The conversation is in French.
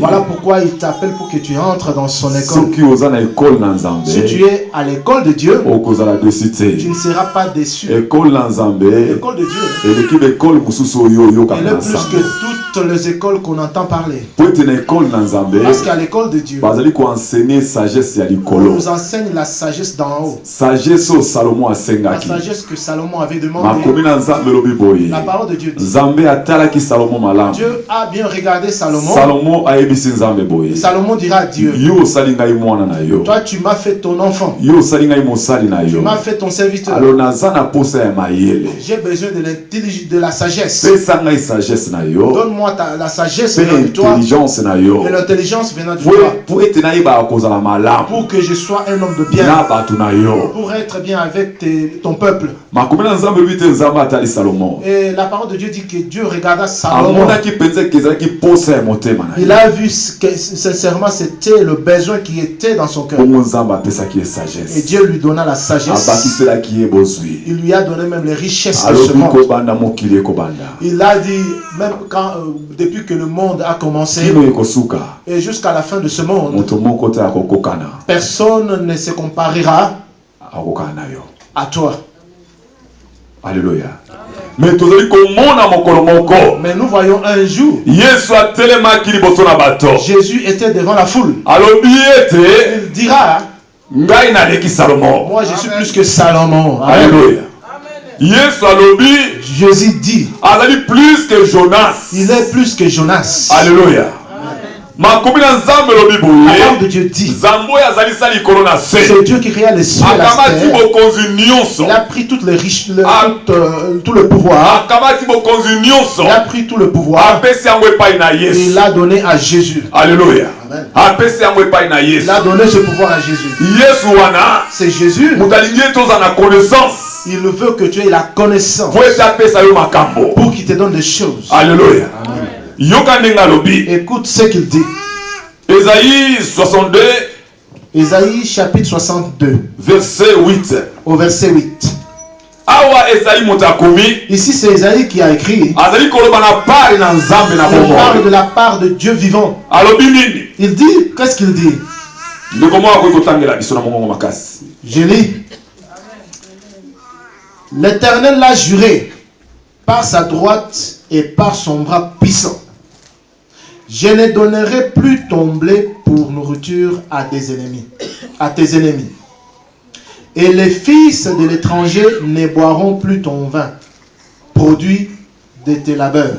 Voilà pourquoi il t'appelle pour que tu entres dans son école. Si tu es à l'école de Dieu, tu ne seras pas déçu. L'école de Dieu est plus que toutes les écoles qu'on entend parler. Parce qu'à l'école de Dieu, on nous enseigne la sagesse d'en haut. La sagesse que Salomon avait demandé. La parole de Dieu dit. Dieu a bien regardé Salomon. Salomon dira à Dieu, toi tu m'as fait ton enfant, tu m'as fait ton serviteur. J'ai besoin de la sagesse. Donne-moi la sagesse venant de toi et l'intelligence venant de toi, pour que je sois un homme de bien, pour être bien avec ton peuple. Et la parole de Dieu dit que Dieu regarda Salomon. Il a vu que sincèrement c'était le besoin qui était dans son cœur. Et Dieu lui donna la sagesse. Il lui a donné même les richesses de ce monde. Il a dit, même quand, depuis que le monde a commencé et jusqu'à la fin de ce monde, personne ne se comparera à toi. Alléluia. Mais nous voyons un jour, Jésus était devant la foule. Il dira, moi je suis plus que Salomon. Alléluia. Jésus dit, il est plus que Jonas. Alléluia. La parole de Dieu dit, c'est Dieu qui créa les cieux et la terre. Il a pris toutes les richesses, tout le pouvoir. Il a pris tout le pouvoir et il l'a donné à Jésus. Alléluia. Amen. Il a donné ce pouvoir à Jésus. C'est Jésus. Il veut que tu aies la connaissance pour qu'il te donne des choses. Alléluia. Amen. Écoute ce qu'il dit. Ésaïe 62. Ésaïe chapitre 62. Verset 8. Au verset 8. Ici c'est Ésaïe qui a écrit. Il parle de la part de Dieu vivant. Il dit, qu'est-ce qu'il dit? Je lis. L'Éternel l'a juré par sa droite et par son bras puissant. Je ne donnerai plus ton blé pour nourriture à tes ennemis. Et les fils de l'étranger ne boiront plus ton vin, produit de tes labeurs.